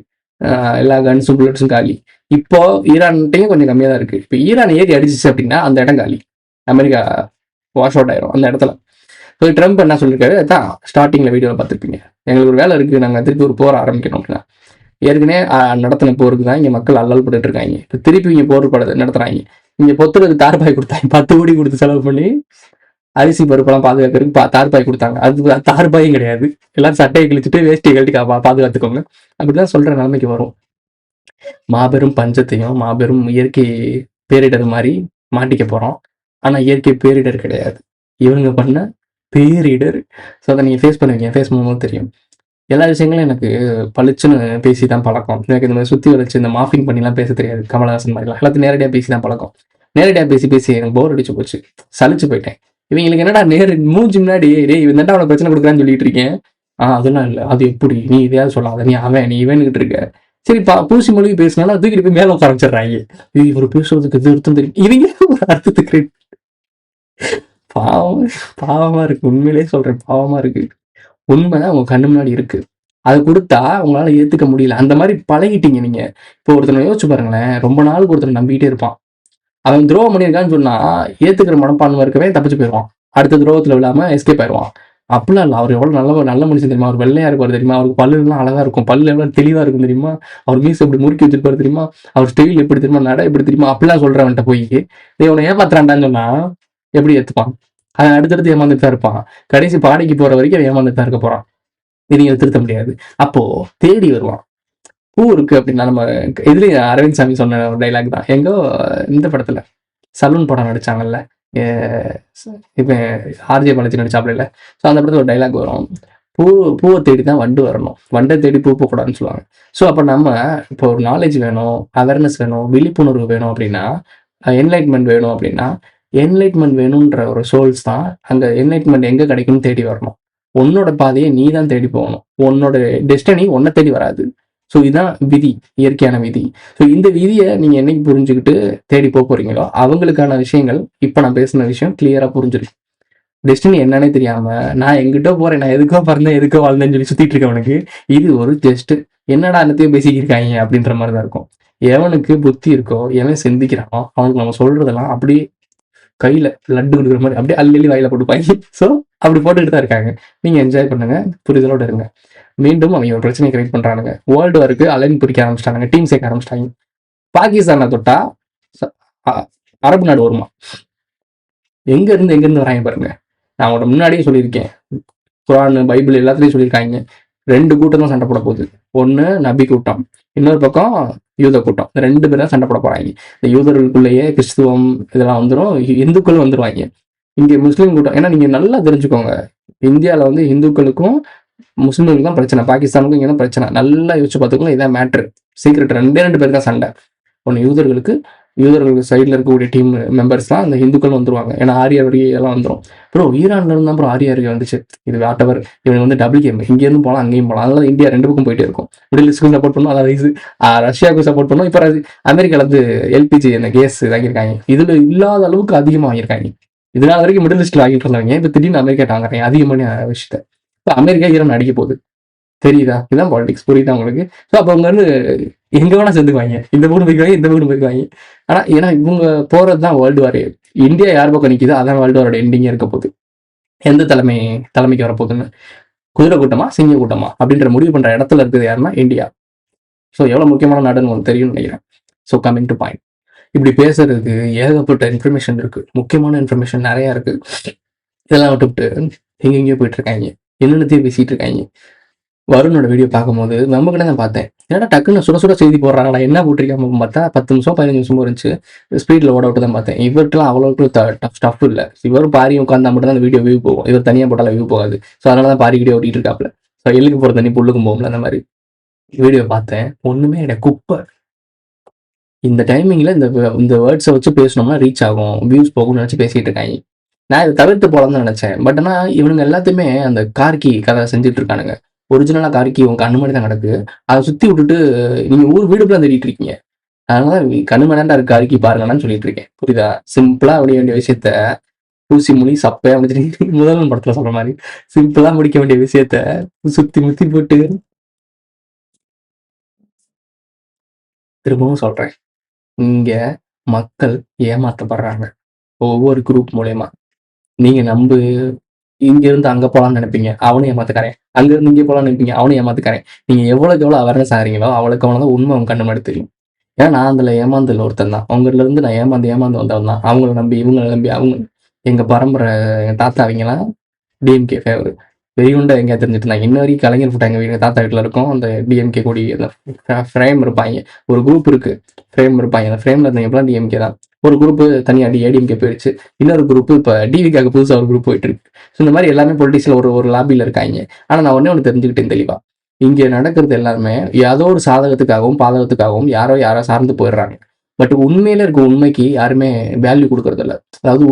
எல்லா கன்ஸும் புல்லட்ஸும் காலி. இப்போ ஈரான்ட்டையும் கொஞ்சம் கம்மியாக தான் இருக்குது. இப்போ ஈரான் ஏறி அடிச்சிச்சு அப்படின்னா அந்த இடம் காலி, அமெரிக்கா வாஷ் அவுட் ஆயிரும் அந்த இடத்துல. ஸோ ட்ரம்ப் என்ன சொல்லியிருக்காரு, அதான் ஸ்டார்டிங்கில் வீடியோவில் பார்த்துருப்பீங்க, எங்களுக்கு ஒரு வேலை இருக்குது, நாங்கள் திருப்பி ஒரு போர் ஆரம்பிக்கணும் அப்படின்னா. ஏற்கனவே நடத்தின போருக்கு தான் இங்கே மக்கள் அல்லல் பட்டு இருக்காங்க. இப்போ திருப்பி இங்கே போர் நடத்துறாங்க. இங்கே பொத்துறதுக்கு தார்பாய் கொடுத்தாங்க, 10 கோடி கொடுத்து செலவு பண்ணி அரிசி பருப்பெல்லாம் பாதுகாக்கிறதுக்கு தார்பாய் கொடுத்தாங்க. அது தார்பாயும் கிடையாது, எல்லாரும் சட்டையை கிழிச்சிட்டு வேஷ்டியை கழட்டி பாதுகாத்துக்கோங்க. அப்படிதான் சொல்ற நிலைமைக்கு வரும். மாபெரும் பஞ்சத்தையும் மாபெரும் இயற்கை பேரிடர் மாதிரி மாட்டிக்க போறோம். ஆனா இயற்கை பேரிடர் கிடையாது, இவங்க பண்ண பேரிடர். ஸோ அதை நீங்கள் ஃபேஸ் பண்ணுவீங்க, ஃபேஸ் பண்ணும்போது தெரியும். எல்லா விஷயங்களும் எனக்கு பளிச்சுன்னு பேசி தான் பழக்கம். எனக்கு இந்த மாதிரி சுற்றி வச்சு இந்த மாஃபிங் பண்ணிலாம் பேச தெரியாது, கமலஹாசன் மாதிரிலாம். எல்லாத்தையும் நேரடியாக பேசி தான் பழக்கம். நேரடியாக பேசி எனக்கு போர் அடிச்சு போச்சு, சலிச்சு போயிட்டேன். இவங்களுக்கு என்னடா மூஞ்சி முன்னாடி டேய் இவன் அவனை பிரச்சனை கொடுக்குறான்னு சொல்லிட்டு இருக்கேன். அதெல்லாம் இல்லை, அது எப்படி நீ இதையாவது சொல்லாத, நீ அவன் நீ இவன்கிட்டு இருக்க. சரி பூசி மொழி பேசினாலும் தூக்கிட்டு போய் மேலே உட்காரமிச்சிடுறாங்க. இவர் பேசுறதுக்கு இது அர்த்தம் தெரியும், இவங்க ஒரு அர்த்தத்துக்கு பாவமா இருக்கு. உண்மையிலே சொல்றேன், பாவமா இருக்கு. உண்மை உங்க கண்ணு முன்னாடி இருக்கு, அது கொடுத்தா உங்களால ஏத்துக்க முடியல. அந்த மாதிரி பழகிட்டீங்க நீங்க. இப்போ ஒருத்தனை யோசிச்சு பாருங்களேன், ரொம்ப நாளுக்கு ஒருத்தனை நம்பிக்கிட்டே இருப்பான். அவன் துரோகம் பண்ணியிருக்கான்னு சொன்னா ஏத்துக்கிற மனப்பான்மை இருக்கவே தப்பிச்சு போயிடுவான், அடுத்த துரோகத்துல விழாம எஸ்கேப் ஆயிடுவான். அப்படிலாம் இல்லை, அவர் எவ்வளவு நல்ல மனுஷன் தெரியுமா? அவர் வெள்ளையா இருப்பார் தெரியுமா? அவருக்கு பல்லு எல்லாம் அழகா இருக்கும், பல்லு எவ்வளவு தெளிவா இருக்கும் தெரியுமா? அவர் மீசை எப்படி முறுக்கி வச்சிருப்பாரு தெரியுமா? அவர் ஸ்டைல் எப்படி தெரியுமா? நடை எப்படி தெரியுமா? அப்படிலாம் சொல்றவன்ட்ட போய் இவனை ஏமாத்துறான்டான்னு சொன்னா எப்படி ஏத்துப்பான்? அவன் அடுத்தடுத்து ஏமாந்துட்டு தான் இருப்பான். கடைசி பாடைக்கு போற வரைக்கும் அவன் ஏமாந்துட்டு தான் இருக்க போறான். இதையும் திருத்த முடியாது. அப்போ தேடி வருவான். பூ இருக்கு அப்படின்னா, நம்ம இதுலயும் அரவிந்த் சாமி சொன்ன ஒரு டைலாக் தான். எங்கோ இந்த படத்துல சலூன் படம் நடிச்சாங்கல்ல, இப்ப ஆர்ஜே பாலாஜி நடிச்சாப்ல. ஸோ அந்த படத்துல ஒரு டைலாக் வரும், பூவை தேடி தான் வண்டு வரணும், வண்டை தேடி பூ போகக்கூடாதுன்னு சொல்லுவாங்க. ஸோ அப்போ நம்ம இப்போ ஒரு நாலேஜ் வேணும், அவேர்னஸ் வேணும், விழிப்புணர்வு வேணும் அப்படின்னா, என்லைட்மெண்ட் வேணும் அப்படின்னா, என்லைட்மெண்ட் வேணுன்ற ஒரு சோல்ஸ் தான் அந்த என்லைட்மெண்ட் எங்க கிடைக்கும்னு தேடி வரணும். உன்னோட பாதையை நீ தான் தேடி போகணும், உன்னோட டெஸ்டினி உன்னை தேடி வராது. ஸோ இதுதான் விதி, இயற்கையான விதி. ஸோ இந்த விதியை நீங்க என்னைக்கு புரிஞ்சுக்கிட்டு தேடி போறீங்களோ அவங்களுக்கான விஷயங்கள் இப்போ நான் பேசின விஷயம் கிளியரா புரிஞ்சிருக்கு. டெஸ்டினி என்னன்னே தெரியாம நான் எங்கிட்ட போறேன், நான் எதுக்கோ பிறந்தேன் எதுக்கோ வாழ்ந்தேன்னு சொல்லி சுத்திட்டு இருக்கவனுக்கு இது ஒரு ஜஸ்ட் என்னடா என்னத்தையும் பேசிக்கிருக்காங்க அப்படின்ற மாதிரி தான் இருக்கும். எவனுக்கு புத்தி இருக்கோ, எவன் சிந்திக்கிறானோ அவனுக்கு நம்ம சொல்றதெல்லாம் அப்படியே கையில லட்டு கொடுக்குற மாதிரி அப்படியே அள்ளி வாயில போட்டுப்பாங்க. ஸோ அப்படி போட்டுக்கிட்டு தான் இருக்காங்க. நீங்க என்ஜாய் பண்ணுங்க, புரிதலோட இருங்க. மீண்டும் அவங்க ஒரு பிரச்சனை கிரியேட் பண்றானுங்க. வேர்ல்டு வாருக்கு அலைன் பிரிக்க ஆரம்பிச்சிட்டாங்க, டீம் சேர்க்க ஆரம்பிச்சிட்டாங்க. பாகிஸ்தானை தொட்டா அரபு நாடு வருமா? எங்க இருந்து வராங்க பாருங்க. நான் உங்களோட முன்னாடியே சொல்லியிருக்கேன், குரான் பைபிள் எல்லாத்துலயும் சொல்லியிருக்காங்க, 2 கூட்டம் தான் சண்டை போட போகுது. ஒன்று நபி கூட்டம், இன்னொரு பக்கம் யூத கூட்டம். 2 பேர் தான் சண்டை போட போறாங்க. இந்த யூதர்களுக்குள்ளேயே கிறிஸ்துவம் இதெல்லாம் வந்துடும், இந்துக்களும் வந்துருவாங்க. இங்கே முஸ்லீம் கூட்டம், ஏன்னா நீங்க நல்லா தெரிஞ்சுக்கோங்க, இந்தியாவில் வந்து இந்துக்களுக்கும் முஸ்லீம்களுக்கும் தான் பிரச்சனை, பாகிஸ்தானுக்கும் இங்கே தான் பிரச்சனை. நல்லா யோசிச்சு பார்த்துக்கலாம், இதான் மேட்ரு. சீக்கிரட் 2 பேர் தான் சண்டை. ஒன்று யூதர்களுக்கு சைடில் இருக்கக்கூடிய டீம் மெம்பர்ஸ் தான் அந்த இந்துக்கள் வந்துருவாங்க, ஏன்னா ஆரியர் எல்லாம் வந்துடும். அப்புறம் ஈரான்ல இருந்து தான் ஆரியர் வந்துச்சு. இது வாட்டவர் இவங்க வந்து டபுள் கேம், இங்கேருந்து போகலாம் அங்கேயும் போகலாம். அதனால இந்தியா 2 பக்கம் போயிட்டே இருக்கும். மிடில் ஈஸ்ட்க்கு சப்போர்ட் பண்ணும், அதாவது ரஷ்யாவுக்கு சப்போர்ட் பண்ணும். இப்போ அமெரிக்கால இருந்து எல்பிஜி அந்த கேஸ் வாங்கியிருக்காங்க, இதுல இல்லாத அளவுக்கு அதிகமாக வாங்கியிருக்காங்க. இதனால வரைக்கும் மிடில் ஈஸ்ட்ல வாங்கிட்டு இருந்தவங்க இப்போ திடீர்னு அமெரிக்கா வாங்குறாங்க அதிகமான விஷயத்த. இப்போ அமெரிக்கா ஈரான் அடிக்க போகுது, தெரியுதா? இதுதான் பாலிடிக்ஸ், புரியுதா உங்களுக்கு? ஸோ அப்போ அவங்க வந்து எங்க வேணா சேர்ந்துக்குவாங்க, இந்த மூணு போய்க்குவாங்க, இந்த மூணு போய்க்குவாங்க. ஆனா ஏன்னா இவங்க போறது தான் வேர்ல்டு வார். இந்தியா யார் பக்கம் நிக்குதோ அதான் வேர்ல்டு வாரோட எண்டிங்கே இருக்க போகுது. எந்த தலைமைக்கு வரப்போகுதுன்னு, குதிரை கூட்டமா சிங்க கூட்டமா அப்படின்ற முடிவு பண்ற இடத்துல இருக்குது யாருன்னா இந்தியா. ஸோ எவ்வளவு முக்கியமான நாடுன்னு உங்களுக்கு தெரியும்னு நினைக்கிறேன். ஸோ கமிங் டு பாயிண்ட், இப்படி பேசுறதுக்கு ஏகப்பட்ட இன்ஃபர்மேஷன் இருக்கு, முக்கியமான இன்ஃபர்மேஷன் நிறைய இருக்கு. இதெல்லாம் விட்டுவிட்டு எங்கெங்கேயோ போயிட்டு இருக்காங்க, என்னென்னத்தையும் பேசிட்டு இருக்காங்க. வருணோட வீடியோ பார்க்கும்போது நம்ம கிட்ட தான் பார்த்தேன், ஏன்னா டக்குன்னு சுட சுட செய்தி போடுறாங்களா, என்ன போட்டிருக்காம பார்த்தா 10 நிமிஷம் 15 நிமிஷமும் இருந்துச்சு. ஸ்பீடில் ஓட விட்டு தான் பார்த்தேன். இவர்கிட்டலாம் அவ்வளோக்கு ஸ்டஃப் இல்லை. இவரும் பாரி உட்காந்தா மட்டும் தான் அந்த வீடியோ வியூ போகும், இவர் தனியாக போட்டாலும் வியூ போகாது. ஸோ அதனால தான் பாரி வீடியோ ஓட்டிட்டு இருக்காப்புல. ஸோ எள்ளுக்கு போகிற தண்ணி புல்லுக்கும் போகும்ல, அந்த மாதிரி வீடியோ பார்த்தேன். ஒன்றுமே எனக்கு குப்பை. இந்த டைமிங்கில் இந்த வேர்ட்ஸை வச்சு பேசணும்னா ரீச் ஆகும், வியூஸ் போகும்னு நினச்சி பேசிகிட்டு இருக்காங்க. நான் இதை தவிர்த்து போகலான்னு நினச்சேன். பட் ஆனால் இவனுங்க எல்லாத்தையுமே அந்த கார்கி கதை செஞ்சுட்டு இருக்கானுங்க. ஒரிஜினலாக கார்கி உங்க கண்ணு மாதிரி தான் கிடக்கு, அதை சுற்றி விட்டுட்டு நீங்கள் ஊர் வீடுக்குலாம் தேடிட்டு இருக்கீங்க. அதனால கண்ணு மேடாண்டா இருக்கு கார்கி பாருங்கன்னு சொல்லிட்டு இருக்கேன். புரியுதா? சிம்பிளாக முடிய வேண்டிய விஷயத்த ஊசி மொழி சப்பையா முடிச்சிட்டு முதல்வன் படத்துல சொல்ற மாதிரி சிம்பிளா முடிக்க வேண்டிய விஷயத்த சுத்தி முத்தி போட்டு. திரும்பவும் சொல்றேன், இங்க மக்கள் ஏமாத்தப்படுறாங்க ஒவ்வொரு குரூப் மூலயமா. நீங்க நம்பு இங்க இருந்து அங்க போலாம்னு நினைப்பீங்க, அவனும் ஏமாத்துக்காரன். அங்க இருந்து இங்கே போலாம்னு நினைப்பீங்க, அவனும் ஏமாத்துக்காரன். நீங்க எவ்வளவுக்கு எவ்வளவு அவேர்னஸ் ஆகிறீங்களோ அவளுக்கு அவ்வளவுதான் உண்மை உங்க கண்ணு மாதிரி தெரியும். ஏன்னா நான் அதுல ஏமாந்தல ஒருத்தன் தான். அவங்கல இருந்து நான் ஏமாந்து வந்தவன் தான். அவங்கள நம்பி இவங்களை நம்பி அவங்க எங்க பரம்பரை, எங்க தாத்தா அவங்கலாம் டிஎம்கே ஃபேவர் வெறிகுண்டா எங்கேயா தெரிஞ்சுட்டு இருந்தாங்க. இன்ன வரைக்கும் கலைஞர் ஃபோட்டோ எங்கள் தாத்தா வீட்டில் இருக்கும். அந்த டிஎம்கே கொடி அந்த ஃப்ரேம் இருப்பாங்க, ஒரு குரூப் இருக்கு, ஃப்ரேம் இருப்பாங்க. அந்த ஃப்ரேமில் இருந்தவங்கலாம் டிஎம்கே தான். ஒரு குரூப் தனியாக ஏடிஎம்கே போயிடுச்சு, இன்னொரு குரூப் இப்போ டிவிக்காக புதுசாக ஒரு குரூப் போயிட்டு இருக்கு. ஸோ இந்த மாதிரி எல்லாமே பொலிட்டிக்ஸில் ஒரு லாபியில் இருக்காங்க. ஆனால் நான் ஒன்று தெரிஞ்சுக்கிட்டேன் தெளிவாக, இங்கே நடக்கிறது எல்லாருமே ஏதோ ஒரு சாதகத்துக்காகவும் பாதகத்துக்காகவும் யாரோ சார்ந்து போயிடுறாங்க. பட் உண்மையில இருக்க உண்மைக்கு யாருமே வேல்யூ கொடுக்கறது இல்லை. அதாவது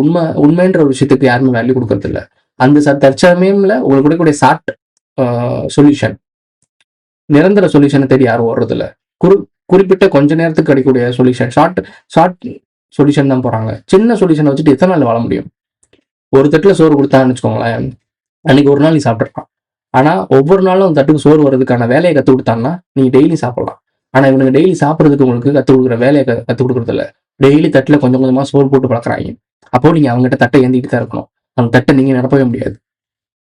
உண்மைன்ற ஒரு விஷயத்துக்கு யாருமே வேல்யூ கொடுக்கறது இல்லை. அந்த தற்சமயம்ல உங்களுக்கு கொடுக்கக்கூடிய ஷார்ட் சொல்யூஷன், நிரந்தர சொல்யூஷனை தேடி யாரும் ஓடுறது இல்லை. குறிப்பிட்ட கொஞ்ச நேரத்துக்கு கிடைக்கக்கூடிய சொல்யூஷன், ஷார்ட் சொல்யூஷன் தான் போறாங்க. சின்ன சொல்யூஷனை வச்சுட்டு எத்தனை நாள் வாழ முடியும்? ஒரு தட்டுல சோறு கொடுத்தான்னு வச்சுக்கோங்களேன், அன்னைக்கு ஒரு நாள் நீ சாப்பிட்றான். ஆனா ஒவ்வொரு நாளும் அந்த தட்டுக்கு சோறு வர்றதுக்கான வேலையை கற்றுக் கொடுத்தான்னா நீங்க டெய்லி சாப்பிடலாம். ஆனா இவனுக்கு டெய்லி சாப்பிட்றதுக்கு உங்களுக்கு கற்றுக் கொடுக்குற வேலையை கற்றுக் கொடுக்குறது இல்லை. டெய்லி தட்டுல கொஞ்சம் கொஞ்சமா சோறு போட்டு பழக்கிறாங்க. அப்போ நீங்க அவங்ககிட்ட தட்டை ஏந்திட்டு தான் இருக்கணும். அந்த தட்டை நீங்க நிரப்பவே முடியாது.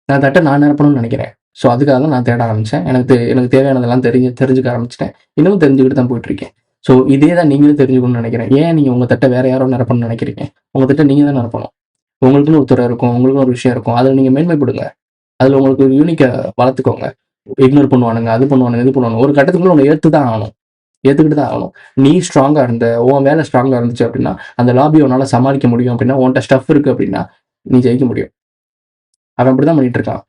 நான் தட்டை நான் நிரப்பணும்னு நினைக்கிறேன். ஸோ அதுக்காக தான் நான் தேட ஆரம்பிச்சேன். எனக்கு தேவையானதெல்லாம் தெரிஞ்சுக்க ஆரம்பிச்சிட்டேன். இன்னமும் தெரிஞ்சுக்கிட்டு தான் போயிட்டு இருக்கேன். ஸோ இதே தான் நீங்களும் தெரிஞ்சுக்கணும்னு நினைக்கிறேன். ஏன் நீங்க உங்க தட்டை வேற யாரோ நிரப்பணும்னு நினைக்கிறீங்க? உங்க தட்டை நீங்க தான் நிரப்பணும். உங்களுக்குன்னு ஒரு துறை இருக்கும், உங்களுக்குன்னு ஒரு விஷயம் இருக்கும், அதில் நீங்க மேன்மைப்படுங்க. அதுல உங்களுக்கு ஒரு யூனிக்கை வளர்த்துக்கோங்க. இக்னோர் பண்ணுவானுங்க, அது பண்ணுவானுங்க, இது பண்ணுவானுங்க. ஒரு கட்டத்துக்குள்ள உங்களை ஏற்றுக்கிட்டு தான் ஆகணும். நீ ஸ்ட்ராங்கா இருந்த, உன் வேலை ஸ்ட்ராங்கா இருந்துச்சு அப்படின்னா, அந்த லாபி உன்னால சமாளிக்க முடியும் அப்படின்னா, உன்கிட்ட ஸ்டஃப் இருக்கு அப்படின்னா நீ ஜெயிக்க முடியும். அவன் அப்படிதான் பண்ணிட்டு இருக்கான்.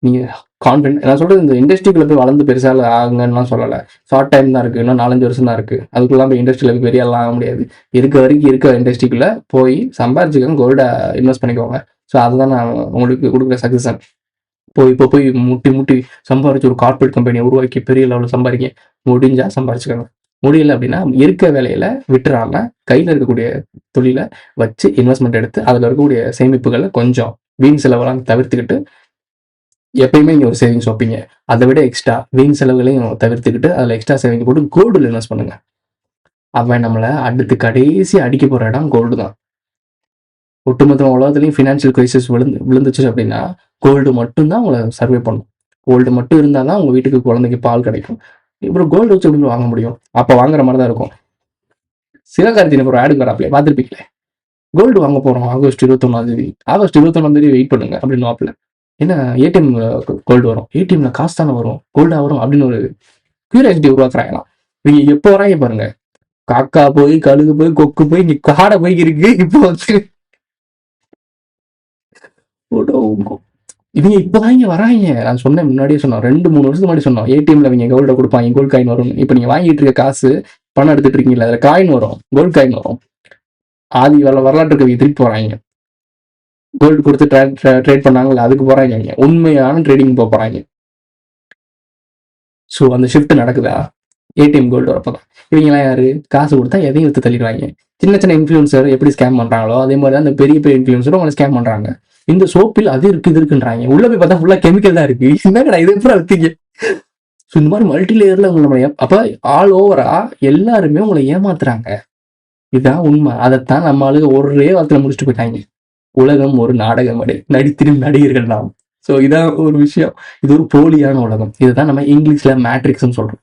நீங்க கான்ஃபிடன்ட், நான் சொல்றது இந்த இண்டஸ்ட்ரிக்குள்ள போய் வளர்ந்து பெருசால ஆகுங்கன்னு சொல்லலை. ஷார்ட் டைம் தான் இருக்கு, இன்னும் 4-5 வருஷம் தான் இருக்கு. அதுக்குள்ள போய் இண்டஸ்ட்ரியில போய் பெரிய ஆக முடியாது. இருக்க வரைக்கும் இருக்க இண்டஸ்ட்ரிக்குள்ள போய் சம்பாரிச்சுக்கோங்க, கோல்டை இன்வெஸ்ட் பண்ணிக்கோங்க. ஸோ அதுதான் நான் உங்களுக்கு கொடுக்குற சஜஷன். இப்போ போய் முட்டி சம்பாரிச்சு ஒரு கார்பரேட் கம்பெனியை உருவாக்கி பெரிய லெவலில் சம்பாதிக்க முடிஞ்சா சம்பாரிச்சுக்கோங்க. முடியல அப்படின்னா இருக்க வேலையில விட்டுறாம கையில் இருக்கக்கூடிய தொழிலை வச்சு இன்வெஸ்ட்மெண்ட் எடுத்து அதில் இருக்கக்கூடிய சேமிப்புகளை கொஞ்சம் வீண் செலவெல்லாம் தவிர்த்துக்கிட்டு, எப்பயுமே இங்கே ஒரு சேவிங்ஸ் வைப்பீங்க, அதை விட எக்ஸ்ட்ரா வீண் செலவுகளையும் தவிர்த்துக்கிட்டு அதில் எக்ஸ்ட்ரா சேவிங் போட்டு கோல்டில் இன்வெஸ்ட் பண்ணுங்க. அவன் நம்மளை அடுத்து கடைசி அடிக்க போகிற இடம் கோல்டு தான். ஒட்டுமொத்த உலகத்துலையும் ஃபினான்ஷியல் கிரைசிஸ் விழுந்துச்சு அப்படின்னா கோல்டு மட்டும்தான் உங்களை சர்வே பண்ணும். கோல்டு மட்டும் இருந்தால் தான் உங்கள் வீட்டுக்கு குழந்தைக்கு பால் கிடைக்கும். இப்போ கோல்டு வச்சு எப்படி வாங்க முடியும்? அப்போ வாங்குற மாதிரி தான் இருக்கும். சிவகார்த்திகேயனுக்கு ஒரு ஆடுக்கு வராப்லையே பார்த்துருப்பீங்களே, கோல்டு வாங்க போகிறோம் ஆகஸ்ட் 21 ஆகஸ்ட் 21 வெயிட் பண்ணுங்க அப்படின்னு வாப்பில். ஏன்னா ஏடிஎம் கோல்டு வரும், ஏடிஎம்ல காசு தானே வரும், கோல்டா வரும் அப்படின்னு ஒரு கியூரியாசிட்டி உருவாக்குறாங்களாம். நீங்க எப்போ வராங்க பாருங்க, காக்கா போய் கழுகு போய் கொக்கு போய் இங்க காடை போய் இருக்கு. இப்போ வந்து இவங்க இப்பதான் இங்க வராங்க. நான் சொன்னேன், முன்னாடியே சொன்னோம், 2-3 வருஷத்துக்கு முன்னாடி சொன்னோம், ஏடிஎம்ல இவங்க கோல்ட கொடுப்பாங்க, கோல்டு காயின் வரும். இப்போ நீங்க வாங்கிட்டு இருக்க காசு பணம் எடுத்துட்டு இருக்கீங்களா, அதுல காயின் வரும், கோல்டு காயின் வரும். ஆதி வரலாற்றுக்கு திருப்பி போறாங்க. கோல்டு கொடுத்து ட்ரேட் பண்ணாங்கல்ல, அதுக்கு போறாங்க. உண்மையான ட்ரேடிங் போறாங்க. ஸோ அந்த ஷிஃப்ட் நடக்குதா? ஏடிஎம் கோல்டு வரப்போ தான். இவங்கெல்லாம் யாரு? காசு கொடுத்தா எதையும் விற்று தள்ளிடுவாங்க. சின்ன சின்ன இன்ஃப்ளூயன்சர் எப்படி ஸ்கேம் பண்ணுறாங்களோ அதே மாதிரி தான் அந்த பெரிய பெரிய இன்ஃப்ளூயன்சரும் அவங்களை ஸ்கேம் பண்ணுறாங்க. இந்த சோப்பில் அது இருக்கு இது இருக்குன்றாங்க. உள்ள போய் பார்த்தா ஃபுல்லாக கெமிக்கல் தான் இருக்கு. என்னங்கடா இது எப்படி விற்றீங்க? ஸோ இந்த மாதிரி மல்டி லேயரில் உங்களை அப்போ ஆல் ஓவரா எல்லாருமே உங்களை ஏமாத்துறாங்க. இதுதான் உண்மை. அதைத்தான் நம்ம ஆளுங்க ஒரே வாரத்தில் முடிச்சுட்டு போயிட்டாங்க. உலகம் ஒரு நாடகம் அடை, நடித்திடும் நடிகர்கள் நாம். ஸோ இதான் ஒரு விஷயம். இது ஒரு போலியான உலகம். இதுதான் நம்ம இங்கிலீஷ்ல மேட்ரிக்ஸ்ன்னு சொல்றோம்.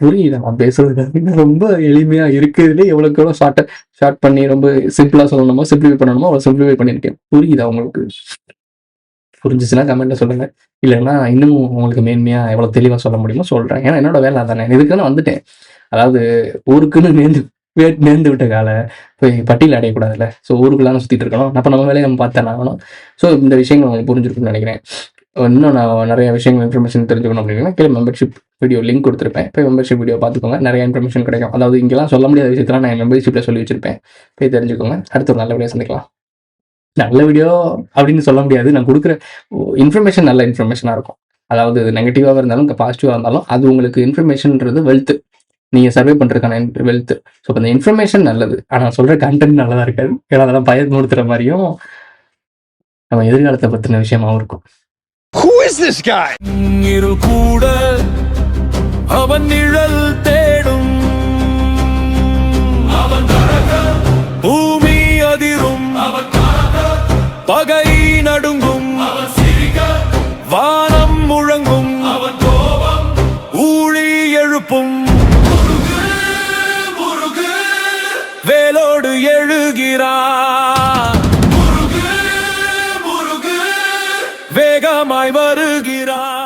புரியுது நான் பேசுறது ரொம்ப எளிமையா இருக்குதுல எவ்வளவுக்கு எவ்வளவு ஷார்ட் பண்ணி ரொம்ப சிம்பிளா சொல்லணுமோ சிம்பிளிஃபை பண்ணணுமோ அவ்வளவு சிம்பிளிஃபை பண்ணிருக்கேன். புரியுதா உங்களுக்கு? புரிஞ்சிச்சுன்னா கமெண்ட்ல சொல்லுங்க. இல்லைன்னா இன்னும் உங்களுக்கு மேன்மையா எவ்வளவு தெளிவா சொல்ல முடியுமோ சொல்றேன். ஏன்னா என்னோட வேலை தானே, இதுக்குன்னு வந்துட்டேன். அதாவது ஊருக்குன்னு நேர்ந்து விட்ட கால போய் பட்டியல் அடையக்கூடாதுல்ல. ஸோ ஊருக்குள்ளான சுத்திட்டு இருக்கணும். அப்போ நம்ம வேலையை நம்ம பார்த்தேன் ஆகணும். ஸோ இந்த விஷயங்கள் உங்களுக்கு புரிஞ்சிருக்குன்னு நினைக்கிறேன். இன்னும் நான் நிறைய விஷயங்கள் இன்ஃபர்மேஷன் தெரிஞ்சுக்கணும் அப்படின்னா கீழே மெம்பர்ஷிப் வீடியோ லிங்க் கொடுத்துருப்பேன். போய் மெம்பர்ஷிப் வீடியோ பார்த்துக்கோங்க. நிறைய இன்ஃபர்மேஷன் கிடைக்கும். அதாவது இங்கெல்லாம் சொல்ல முடியாத விஷயத்தெல்லாம் நான் மெம்பர்ஷிப்பில் சொல்லி வச்சிருப்பேன். போய் தெரிஞ்சுக்கோங்க. அடுத்த ஒரு நல்ல வீடியோ சந்திக்கலாம். நல்ல வீடியோ அப்படின்னு சொல்ல முடியாது. நான் கொடுக்குற இன்ஃபர்மேஷன் நல்ல இன்ஃபர்மேஷனாக இருக்கும். அதாவது நெகட்டிவாக இருந்தாலும் பாசிட்டிவாக இருந்தாலும் அது உங்களுக்கு இன்ஃபர்மேஷன்ன்றது வெல்த்து. நீங்கள் சர்வே பண்ணுறதுக்கான வெல்த்து. ஸோ அந்த இன்ஃபர்மேஷன் நல்லது. ஆனால் சொல்கிற கண்டென்ட் நல்லதாக இருக்காது. ஏன்னா அதெல்லாம் பயமுறுத்துற மாதிரியும் நம்ம எதிர்காலத்தை பற்றின விஷயமாவும் இருக்கும். Who is this guy? இருள் கூட அவன் நிழல் தேடும், பூமி அதிரும், பகை நடுங்கும், வானம் முழங்கும், ஊழி எழுப்பும், வேலோடு எழுகிறார், வேகமாய் வருகிறார்.